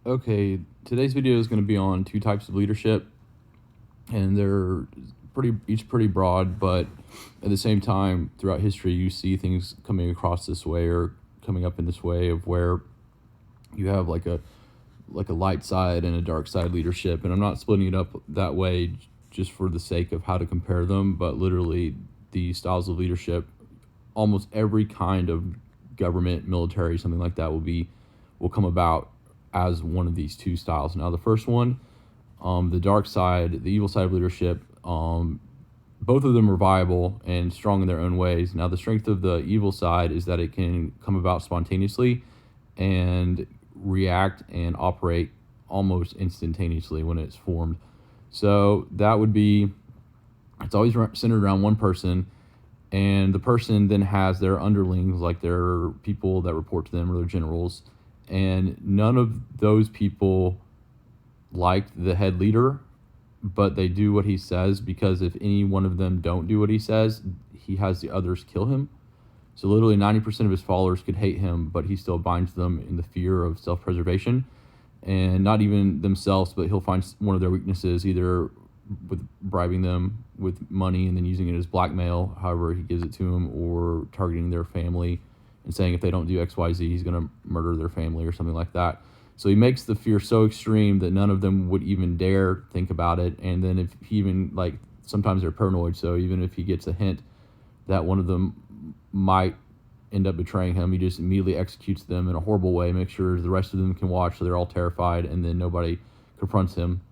Okay, today's video is going to be on two types of leadership, and they're pretty broad, but at the same time, throughout history, you see things coming across this way or coming up in this way of where you have like a light side and a dark side leadership, and I'm not splitting it up that way just for the sake of how to compare them, but literally the styles of leadership, almost every kind of government, military, something like that will come about as one of these two styles. Now, the first one, the dark side, the evil side of leadership, both of them are viable and strong in their own ways. Now, the strength of the evil side is that it can come about spontaneously and react and operate almost instantaneously when it's formed. So that would be, it's always centered around one person, and the person then has their underlings, like their people that report to them or their generals, and none of those people like the head leader, but they do what he says, because if any one of them don't do what he says, he has the others kill him. So literally 90% of his followers could hate him, but he still binds them in the fear of self-preservation, and not even themselves, but he'll find one of their weaknesses, either with bribing them with money and then using it as blackmail, however he gives it to them, or targeting their family and saying if they don't do XYZ, he's going to murder their family or something like that. So he makes the fear so extreme that none of them would even dare think about it. And then if he even, like, sometimes they're paranoid, so even if he gets a hint that one of them might end up betraying him, he just immediately executes them in a horrible way, makes sure the rest of them can watch, so they're all terrified, and then nobody confronts him.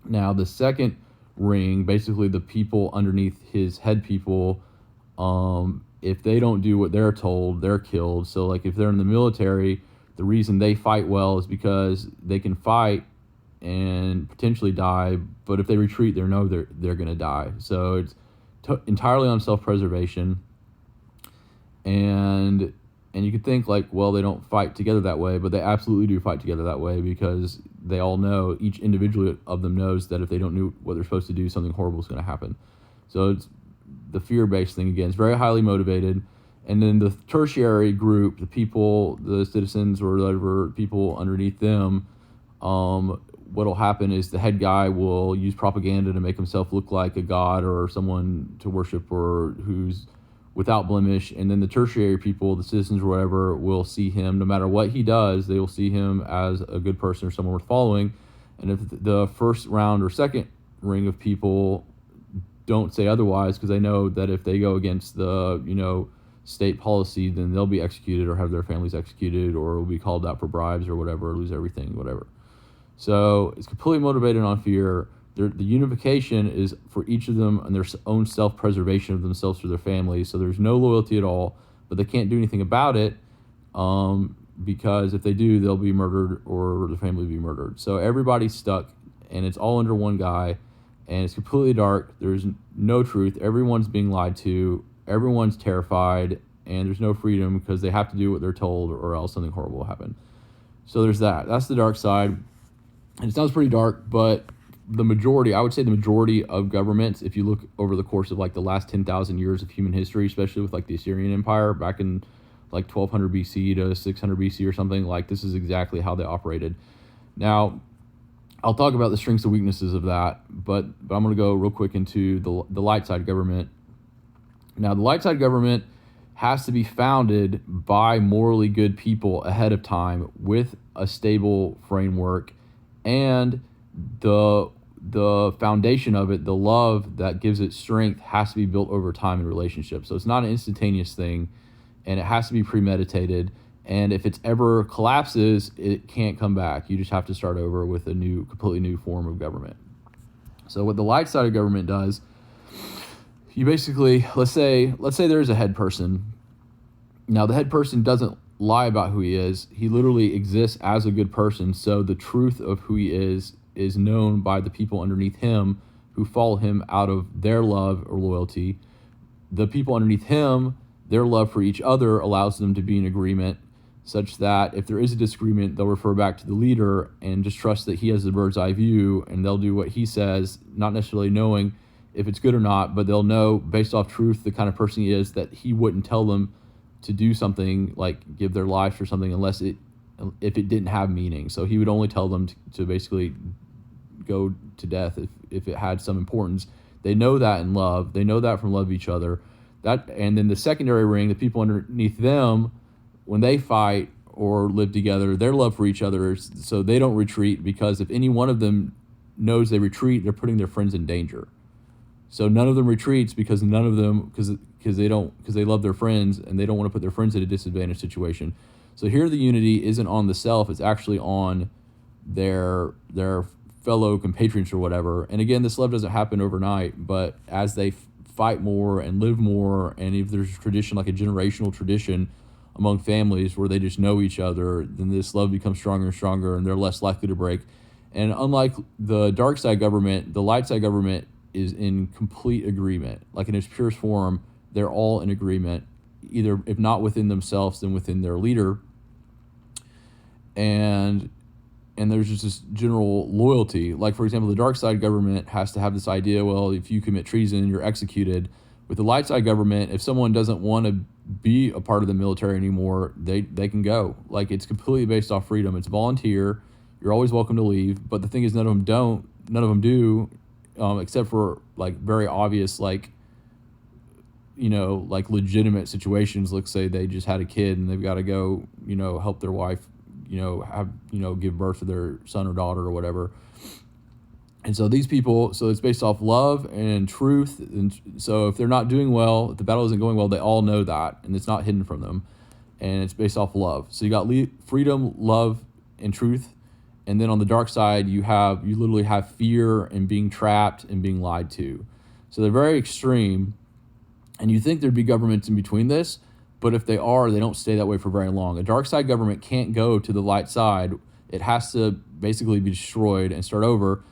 Now, the second ring, basically the people underneath his head people, if they don't do what they're told, they're killed. So, like, if they're in the military, the reason they fight well is because they can fight and potentially die, but if they retreat, they know they're going to die. So it's entirely on self-preservation. And you could think, like, well, they don't fight together that way, but they absolutely do fight together that way, because they all know, each individual of them knows, that if they don't do what they're supposed to do, something horrible is going to happen. So it's the fear-based thing again. It's very highly motivated. And then the tertiary group, the people, the citizens or whatever, people underneath them, what'll happen is the head guy will use propaganda to make himself look like a god or someone to worship, or who's without blemish. And then the tertiary people, the citizens or whatever, will see him, no matter what he does, they will see him as a good person or someone worth following. And if the first round or second ring of people don't say otherwise, because they know that if they go against the, state policy, then they'll be executed or have their families executed, or will be called out for bribes or whatever, lose everything, whatever. So it's completely motivated on fear. The unification is for each of them and their own self-preservation of themselves or their families. So there's no loyalty at all, but they can't do anything about it, because if they do, they'll be murdered or the family will be murdered. So everybody's stuck, and it's all under one guy, and it's completely dark. There's no truth. Everyone's being lied to. Everyone's terrified, and there's no freedom because they have to do what they're told, or else something horrible will happen. So there's that. That's the dark side. And it sounds pretty dark, but I would say the majority of governments, if you look over the course of like the last 10,000 years of human history, especially with like the Assyrian Empire back in like 1200 BC to 600 BC or something, like this is exactly how they operated. Now, I'll talk about the strengths and weaknesses of that, but I'm going to go real quick into the light side government. Now, the light side government has to be founded by morally good people ahead of time with a stable framework, and the foundation of it, the love that gives it strength, has to be built over time in relationships. So it's not an instantaneous thing, and it has to be premeditated. And if it's ever collapses, it can't come back. You just have to start over with a completely new form of government. So what the light side of government does, you basically, let's say there's a head person. Now, the head person doesn't lie about who he is. He literally exists as a good person. So the truth of who he is known by the people underneath him who follow him out of their love or loyalty. The people underneath him, their love for each other allows them to be in agreement, such that if there is a disagreement, they'll refer back to the leader and just trust that he has the bird's eye view, and they'll do what he says, not necessarily knowing if it's good or not, but they'll know based off truth the kind of person he is, that he wouldn't tell them to do something like give their lives for something unless if it didn't have meaning. So he would only tell them to basically go to death if it had some importance. They know that in love. They know that from love of each other. And then the secondary ring, the people underneath them, when they fight or live together, their love for each other is so they don't retreat, because if any one of them knows they retreat, they're putting their friends in danger. So none of them retreats because none of them because they love their friends and they don't want to put their friends in a disadvantaged situation. So here the unity isn't on the self, it's actually on their fellow compatriots or whatever. And again, this love doesn't happen overnight, but as they fight more and live more, and if there's a tradition, like a generational tradition among families where they just know each other, then this love becomes stronger and stronger, and they're less likely to break. And unlike the dark side government, the light side government is in complete agreement. Like in its purest form, they're all in agreement, either if not within themselves, then within their leader. And there's just this general loyalty. Like, for example, the dark side government has to have this idea, well, if you commit treason, you're executed. With the light side government, if someone doesn't want to be a part of the military anymore, they can go. Like, it's completely based off freedom. It's volunteer. You're always welcome to leave. But the thing is, none of them do, except for, like, very obvious, like, like legitimate situations. Let's say they just had a kid and they've got to go, help their wife, give birth to their son or daughter or whatever. And so these people, so it's based off love and truth. And so if they're not doing well, if the battle isn't going well, they all know that, and it's not hidden from them. And it's based off love. So you got freedom, love, and truth. And then on the dark side, you literally have fear and being trapped and being lied to. So they're very extreme. And you think there'd be governments in between this, but if they are, they don't stay that way for very long. A dark side government can't go to the light side. It has to basically be destroyed and start over.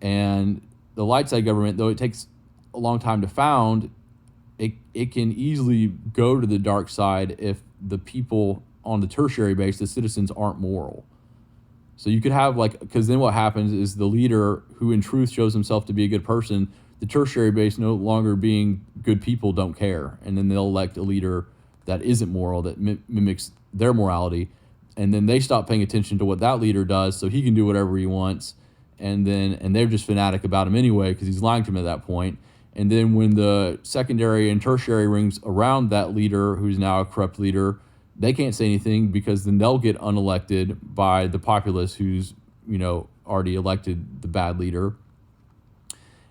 And the light side government, though it takes a long time to found, it can easily go to the dark side if the people on the tertiary base, the citizens, aren't moral. So you could have, because then what happens is the leader, who in truth shows himself to be a good person, the tertiary base, no longer being good people, don't care. And then they'll elect a leader that isn't moral, that mimics their morality. And then they stop paying attention to what that leader does, so he can do whatever he wants. And they're just fanatic about him anyway, because he's lying to them at that point. And then when the secondary and tertiary rings around that leader, who's now a corrupt leader, they can't say anything, because then they'll get unelected by the populace, who's already elected the bad leader.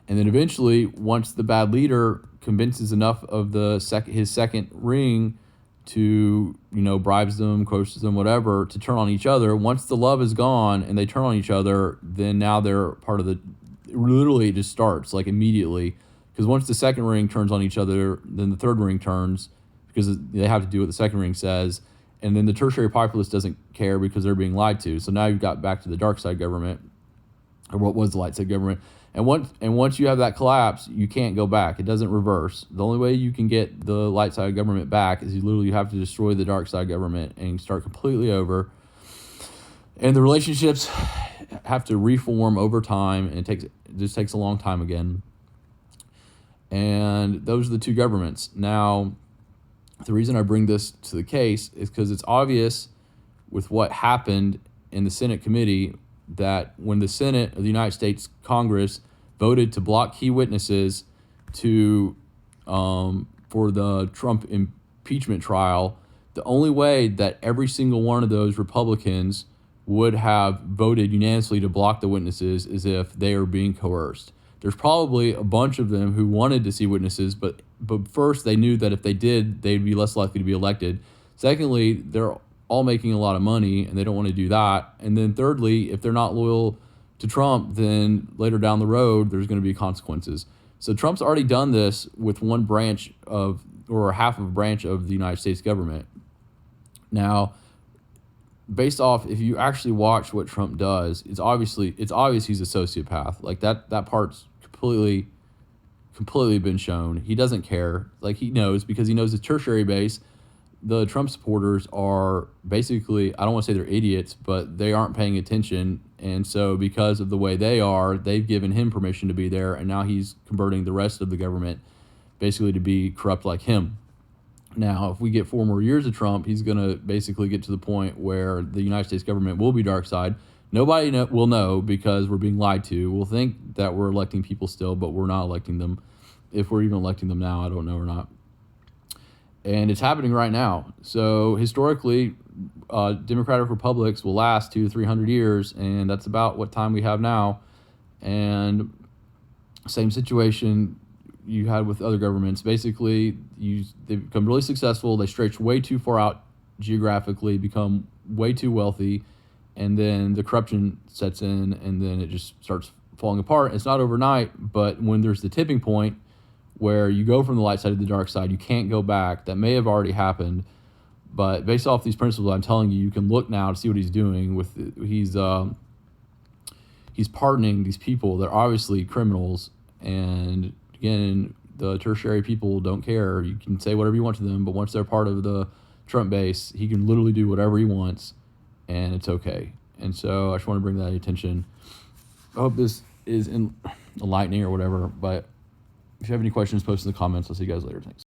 And then eventually, once the bad leader convinces enough of his second ring to, bribes them, coaches them, whatever, to turn on each other, once the love is gone and they turn on each other, then now they're part of literally it just starts, like, immediately. Because once the second ring turns on each other, then the third ring turns, because they have to do what the second ring says. And then the tertiary populace doesn't care, because they're being lied to. So now you've got back to the dark side government, or what was the light side government. And once you have that collapse, you can't go back. It doesn't reverse. The only way you can get the light side government back is you have to destroy the dark side government and start completely over. And the relationships have to reform over time, and it just takes a long time again. And those are the two governments. Now, the reason I bring this to the case is because it's obvious with what happened in the Senate committee, that when the Senate of the United States Congress voted to block key witnesses for the Trump impeachment trial, the only way that every single one of those Republicans would have voted unanimously to block the witnesses is if they are being coerced. There's probably a bunch of them who wanted to see witnesses, but first they knew that if they did, they'd be less likely to be elected. Secondly, they're all making a lot of money, and they don't want to do that. And then thirdly, if they're not loyal to Trump, then later down the road, there's going to be consequences. So Trump's already done this with one branch or half of a branch of the United States government. Now, based off, if you actually watch what Trump does, it's obvious he's a sociopath. Like that part's completely been shown. He doesn't care. Like, he knows, because he knows the tertiary base, the Trump supporters are basically, I don't want to say they're idiots, but they aren't paying attention. And so because of the way they are, they've given him permission to be there, and now he's converting the rest of the government basically to be corrupt like him. Now, if we get 4 more years of Trump, he's going to basically get to the point where the United States government will be dark side. Nobody will know because we're being lied to. We'll think that we're electing people still, but we're not electing them. If we're even electing them now, I don't know or not. And it's happening right now. So historically, democratic republics will last 200 to 300 years, and that's about what time we have now. And same situation you had with other governments. Basically, they become really successful. They stretch way too far out geographically, become way too wealthy, and then the corruption sets in, and then it just starts falling apart. It's not overnight, but when there's the tipping point where you go from the light side to the dark side, you can't go back. That may have already happened, but based off these principles I'm telling you, you can look now to see what he's doing. He's pardoning these people. They're obviously criminals, and again, the tertiary people don't care. You can say whatever you want to them, but once they're part of the Trump base, he can literally do whatever he wants, and it's okay. And so I just want to bring that attention. I hope this is enlightening or whatever, but if you have any questions, post in the comments. I'll see you guys later. Thanks.